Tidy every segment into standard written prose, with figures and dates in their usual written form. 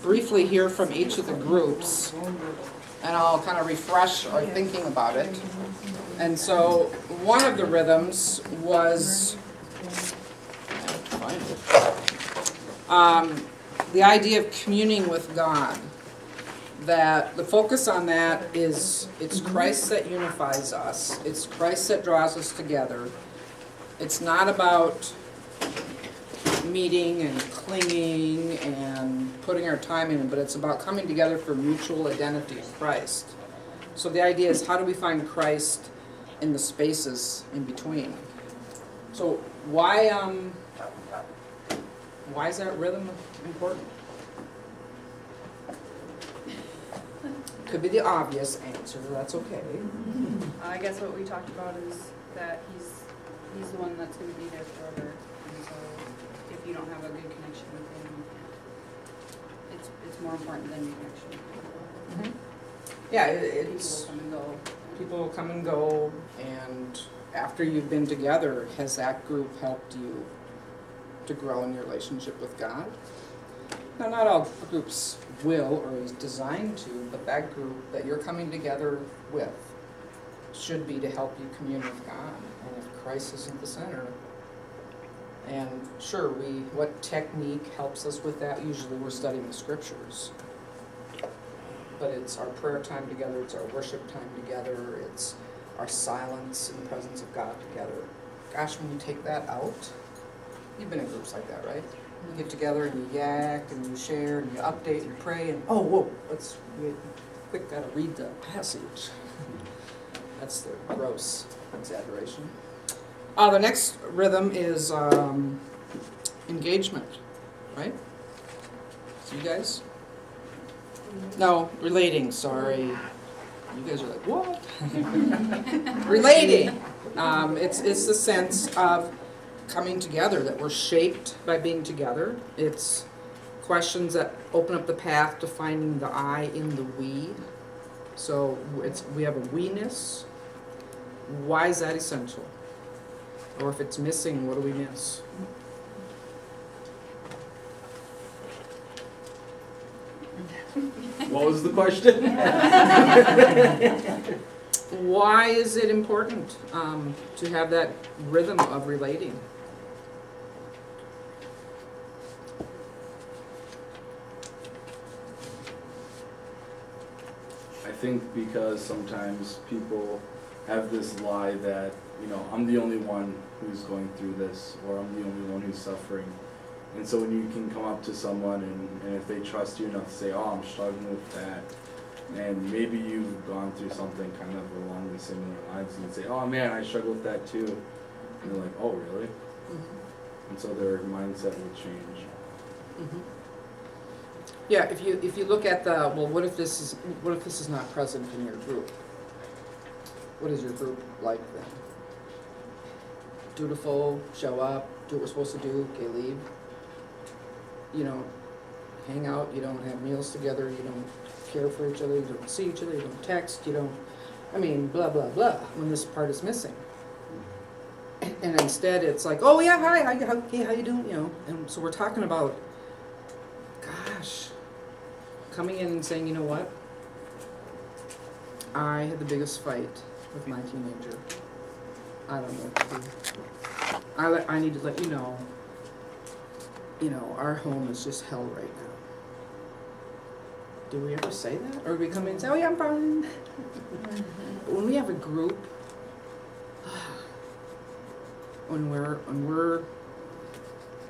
briefly hear from each of the groups, and I'll kind of refresh our thinking about it. And so one of the rhythms was the idea of communing with God. That the focus on that is it's Christ that unifies us. It's Christ that draws us together. It's not about meeting and clinging and putting our time in, but it's about coming together for mutual identity in Christ. So the idea is, how do we find Christ in the spaces in between? So why is that rhythm important? Could be the obvious answer, that's okay. I guess what we talked about is that he's the one that's going to be there forever. And so if you don't have a good connection with him, it's more important than your connection. Mm-hmm. Yeah, it's people will come and go. People will come and go, and after you've been together, has that group helped you to grow in your relationship with God? Now, not all groups will or is designed to, but that group that you're coming together with should be to help you commune with God. And if Christ isn't the center, and sure, what technique helps us with that? Usually we're studying the scriptures. But it's our prayer time together, it's our worship time together, it's our silence in the presence of God together. Gosh, when you take that out, you've been in groups like that, right? You get together and you yak and you share and you update and you pray and let's quick gotta read the passage. That's the gross exaggeration. The next rhythm is engagement, right? So you guys? No, relating, sorry. You guys are like, what? Relating. It's the sense of coming together, that we're shaped by being together. It's questions that open up the path to finding the I in the we. So we have a we-ness. Why is that essential? Or if it's missing, what do we miss? What was the question? Why is it important to have that rhythm of relating? I think because sometimes people have this lie that, I'm the only one who's going through this, or I'm the only one who's suffering. And so when you can come up to someone and if they trust you enough to say, I'm struggling with that, and maybe you've gone through something kind of along the similar lines, and you say, oh man, I struggle with that too. And they're like, oh really? Mm-hmm. And so their mindset will change. Mm-hmm. Yeah, if you look at what if this is not present in your group? What is your group like then? Dutiful, show up, do what we're supposed to do, okay, leave. You don't hang out, you don't have meals together, you don't care for each other, you don't see each other, you don't text, blah, blah, blah, when this part is missing. And instead it's like, oh yeah, hi, how you doing, and so we're talking about, gosh, coming in and saying, you know what, I had the biggest fight with my teenager. I don't know what to do. I need to let you know, our home is just hell right now. Do we ever say that? Or do we come in and say, oh yeah, I'm fine? But when we have a group, when we're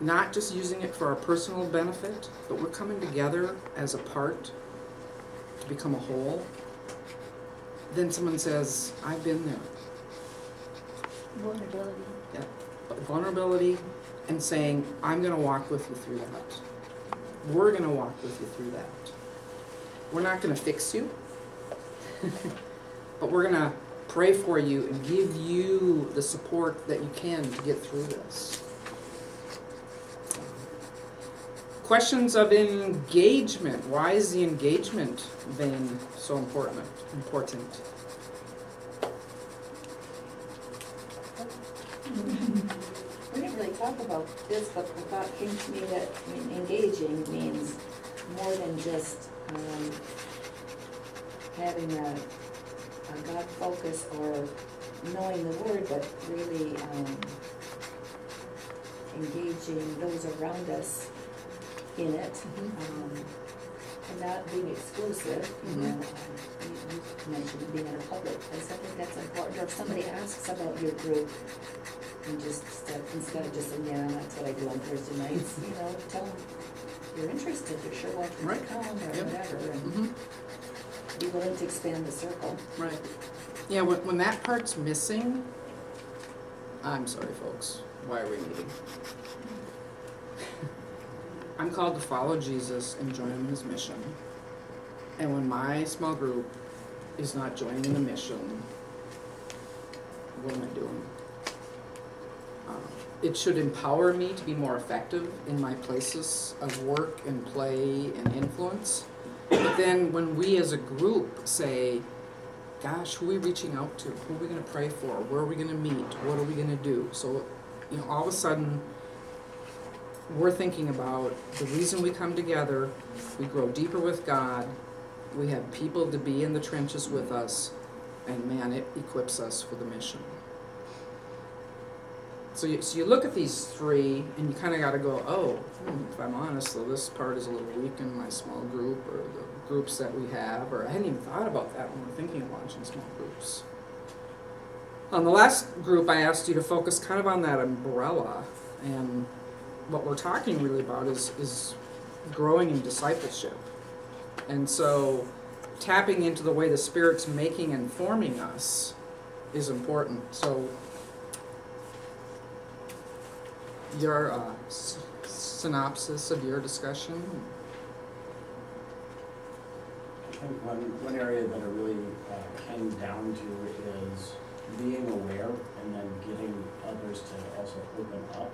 not just using it for our personal benefit, but we're coming together as a part to become a whole, then someone says, I've been there. Vulnerability. Yeah, vulnerability, and saying, I'm going to walk with you through that. We're going to walk with you through that. We're not going to fix you, but we're going to pray for you and give you the support that you can to get through this. Questions of engagement. Why is the engagement vein so important? We didn't really talk about this, but the thought came to me that engaging means more than just having a God focus or knowing the word, but really engaging those around us in it, and not being exclusive. You know, you mentioned being in a public place. I think that's important. Or if somebody asks about your group, and just instead of just saying, yeah, that's what I do on Thursday nights, you know, tell them you're interested, you're sure welcome to come or whatever, and be willing to expand the circle. Right. Yeah, when that part's missing, I'm sorry, folks. Why are we meeting? I'm called to follow Jesus and join him in his mission. And when my small group is not joining in the mission, what am I doing? It should empower me to be more effective in my places of work and play and influence. But then when we as a group say, gosh, who are we reaching out to? Who are we going to pray for? Where are we going to meet? What are we going to do? So, you know, all of a sudden, we're thinking about the reason we come together, we grow deeper with God, we have people to be in the trenches with us, and man, it equips us for the mission. So you look at these three, and you kind of got to go, if I'm honest, though, this part is a little weak in my small group, or the groups that we have, or I hadn't even thought about that when we're thinking of launching small groups. On the last group, I asked you to focus kind of on that umbrella, and what we're talking really about is growing in discipleship. And so tapping into the way the Spirit's making and forming us is important. So your synopsis of your discussion? I think one area that it really came down to is being aware and then getting others to also open up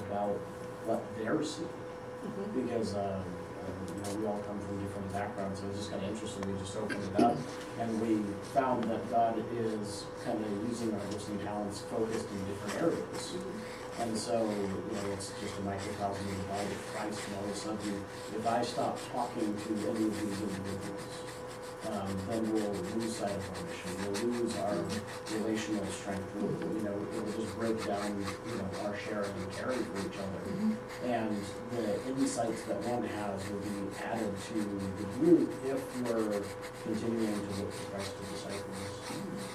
about what they're seeing. Because you know, we all come from different backgrounds, so it was just kind of interesting. We just opened it up, and we found that God is kind of using our gifts and talents focused in different areas. And so, you know, it's just a microcosm of the body of Christ, and all of a sudden, if I stop talking to any of these individuals, then we'll lose sight of our mission. We'll lose our relational strength. You know, it will just break down, you know, our sharing and caring for each other. And the insights that one has will be added to the group if we're continuing to look to Christ as disciples.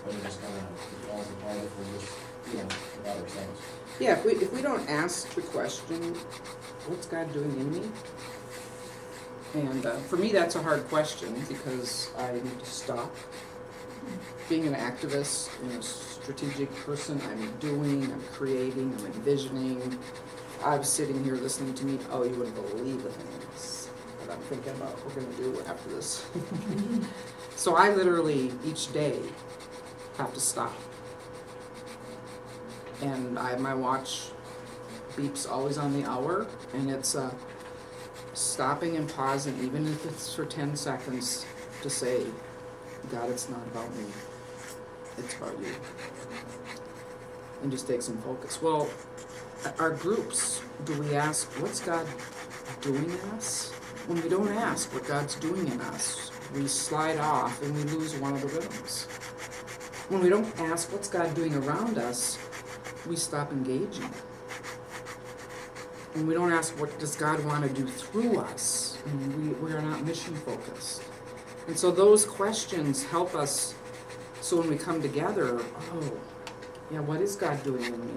But it just kind of falls apart if we're just, you know, about ourselves. Yeah, if we don't ask the question, what's God doing in me? And for me, that's a hard question because I need to stop being an activist and a strategic person. I'm doing, I'm creating, I'm envisioning. I was sitting here listening to me. Oh, you wouldn't believe the things that I'm thinking about what we're going to do after this. So I literally, each day, have to stop. And my watch beeps always on the hour, and it's stopping and pausing, even if it's for 10 seconds, to say, God, it's not about me, it's about you. And just take some focus. Well, our groups, do we ask, what's God doing in us? When we don't ask what God's doing in us, we slide off and we lose one of the rhythms. When we don't ask what's God doing around us, we stop engaging. And we don't ask what does God want to do through us, and we are not mission focused. And so those questions help us, so when we come together, what is God doing in me?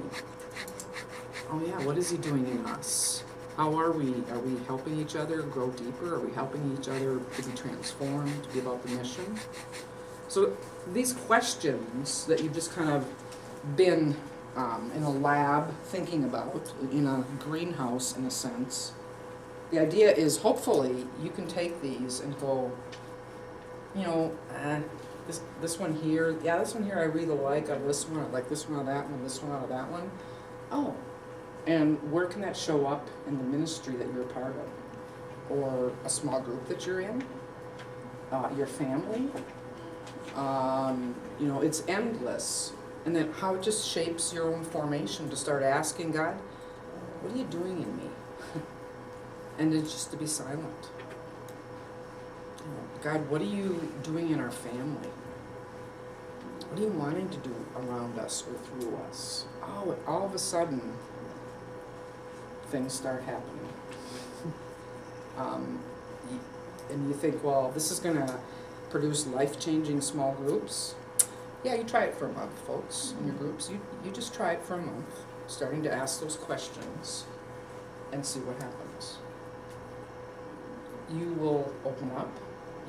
What is he doing in us? How are we? Are we helping each other grow deeper? Are we helping each other to be transformed, to be about the mission? So these questions that you've just kind of been in a lab thinking about, in a greenhouse in a sense, the idea is hopefully you can take these and go, this one here, this one here I really like, out of this one, I like this one out of that one, this one out of that one. Oh, and where can that show up in the ministry that you're a part of? Or a small group that you're in? Your family? It's endless. And then how it just shapes your own formation to start asking God, what are you doing in me? And then just to be silent God, what are you doing in our family? What are you wanting to do around us or through us? Oh, all of a sudden, things start happening. And you think, well, this is going to produce life-changing small groups. Yeah, you try it for a month, folks, in your groups. You just try it for a month, starting to ask those questions and see what happens. You will open up.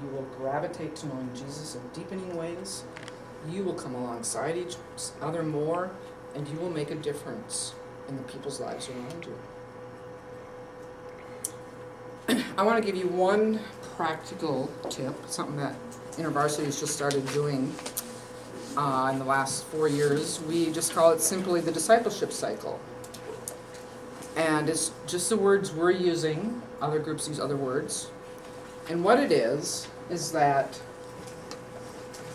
You will gravitate to knowing Jesus in deepening ways. You will come alongside each other more, and you will make a difference in the people's lives around you. I want to give you one practical tip, something that INTERVARSITY has just started doing in the last 4 years. We just call it simply the Discipleship Cycle. And it's just the words we're using. Other groups use other words. And what it is that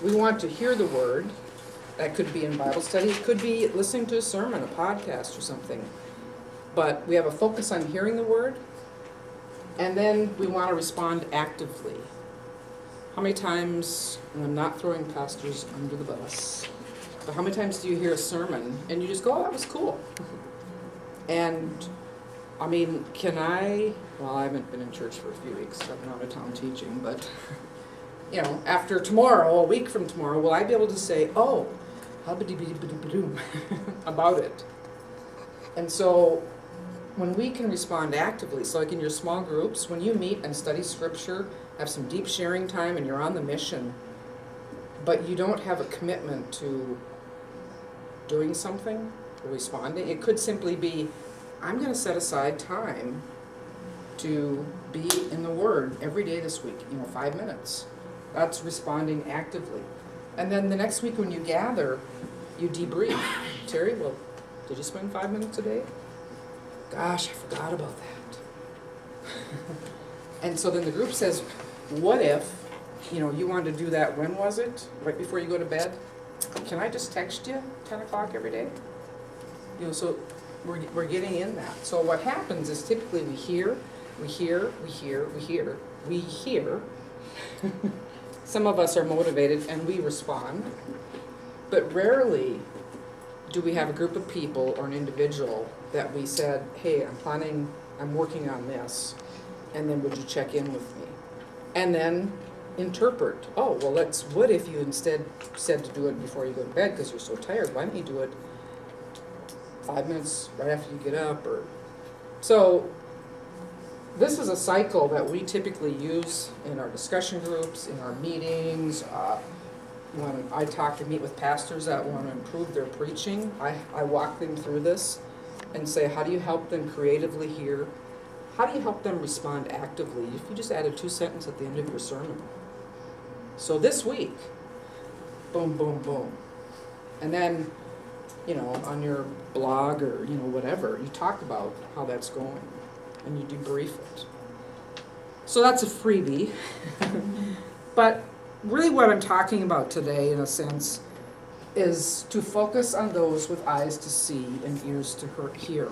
we want to hear the word. That could be in Bible study. It could be listening to a sermon, a podcast, or something. But we have a focus on hearing the word. And then we want to respond actively. How many times, and I'm not throwing pastors under the bus, but how many times do you hear a sermon and you just go, oh, that was cool? And, I mean, I haven't been in church for a few weeks, I've been out of town teaching, but, after tomorrow, a week from tomorrow, will I be able to say, oh, about it? And so, when we can respond actively, so like in your small groups, when you meet and study scripture, have some deep sharing time and you're on the mission, but you don't have a commitment to doing something or responding, it could simply be, I'm going to set aside time to be in the Word every day this week, 5 minutes. That's responding actively. And then the next week when you gather, you debrief. Terry, well, did you spend 5 minutes a day? Gosh, I forgot about that. And so then the group says, what if, you wanted to do that, when was it? Right before you go to bed? Can I just text you 10 o'clock every day? So we're getting in that. So what happens is typically we hear. Some of us are motivated and we respond. But rarely do we have a group of people or an individual that we said, hey, I'm working on this, and then would you check in with me? And then interpret, what if you instead said to do it before you go to bed because you're so tired, why don't you do it 5 minutes right after you get up? So this is a cycle that we typically use in our discussion groups, in our meetings. When I meet with pastors that want to improve their preaching, I walk them through this and say, how do you help them creatively hear? How do you help them respond actively? If you just added 2 sentences at the end of your sermon. So this week, boom, boom, boom. And then, on your blog or, whatever, you talk about how that's going and you debrief it. So that's a freebie. But really what I'm talking about today, in a sense, is to focus on those with eyes to see and ears to hear.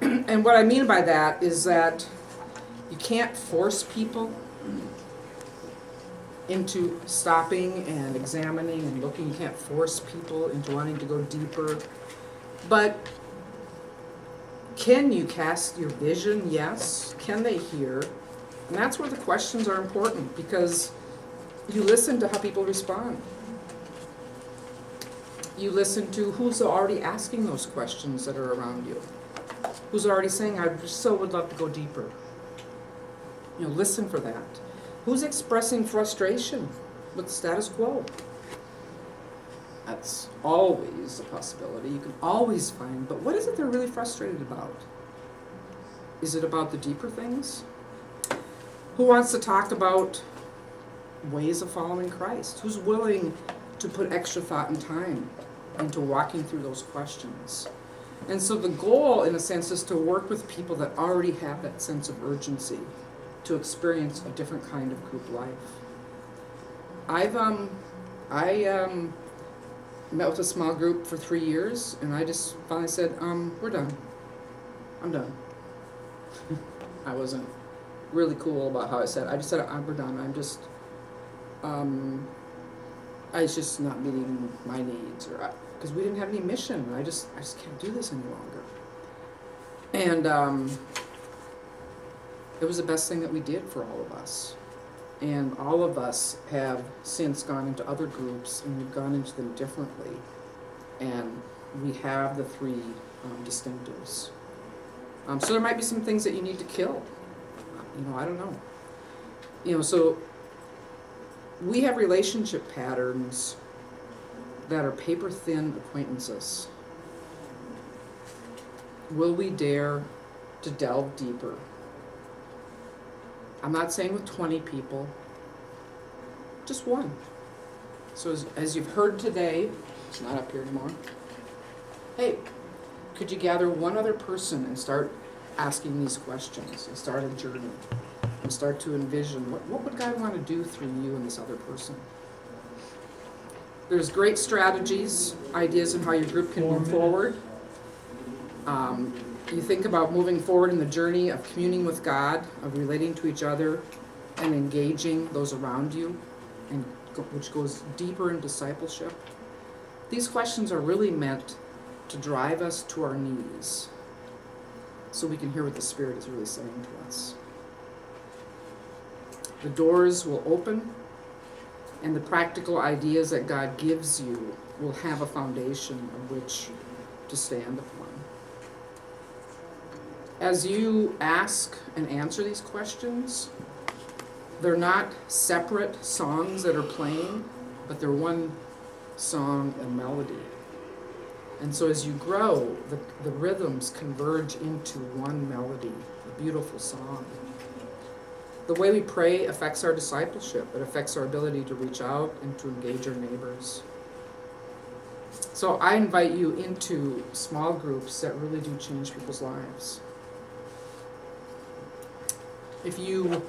And what I mean by that is that you can't force people into stopping and examining and looking. You can't force people into wanting to go deeper. But can you cast your vision? Yes. Can they hear? And that's where the questions are important, because you listen to how people respond. You listen to who's already asking those questions that are around you. Who's already saying, I so would love to go deeper. Listen for that. Who's expressing frustration with the status quo? That's always a possibility. You can always find, but what is it they're really frustrated about? Is it about the deeper things? Who wants to talk about ways of following Christ? Who's willing to put extra thought and time into walking through those questions? And so the goal, in a sense, is to work with people that already have that sense of urgency to experience a different kind of group life. I met with a small group for 3 years, and I just finally said, we're done. I'm done. I wasn't really cool about how I said, I just said, we're done, it's just not meeting my needs, or, because we didn't have any mission, I just can't do this any longer. And, it was the best thing that we did for all of us. And all of us have since gone into other groups, and we've gone into them differently. And we have the three distinctives. So there might be some things that you need to kill. I don't know. So we have relationship patterns that are paper-thin acquaintances. Will we dare to delve deeper? I'm not saying with 20 people, just one. So as you've heard today, it's not up here anymore. Hey, could you gather one other person and start asking these questions and start a journey and start to envision what would God want to do through you and this other person? There's great strategies, ideas on how your group can move forward. You think about moving forward in the journey of communing with God, of relating to each other, and engaging those around you, and which goes deeper in discipleship. These questions are really meant to drive us to our knees so we can hear what the Spirit is really saying to us. The doors will open, and the practical ideas that God gives you will have a foundation of which to stand upon. As you ask and answer these questions, they're not separate songs that are playing, but they're one song and melody. And so as you grow, the rhythms converge into one melody, a beautiful song. The way we pray affects our discipleship. It affects our ability to reach out and to engage our neighbors. So I invite you into small groups that really do change people's lives. If you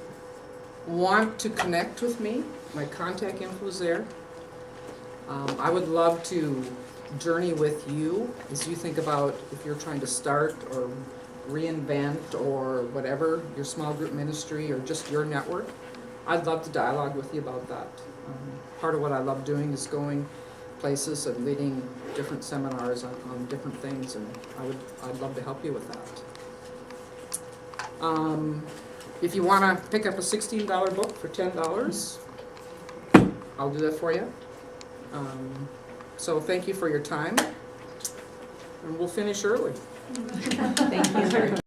want to connect with me, my contact info is there. I would love to journey with you as you think about if you're trying to start or reinvent or whatever, your small group ministry or just your network. I'd love to dialogue with you about that. Part of what I love doing is going places and leading different seminars on different things, and I'd love to help you with that. If you want to pick up a $16 book for $10, I'll do that for you. So thank you for your time, and we'll finish early. Thank you.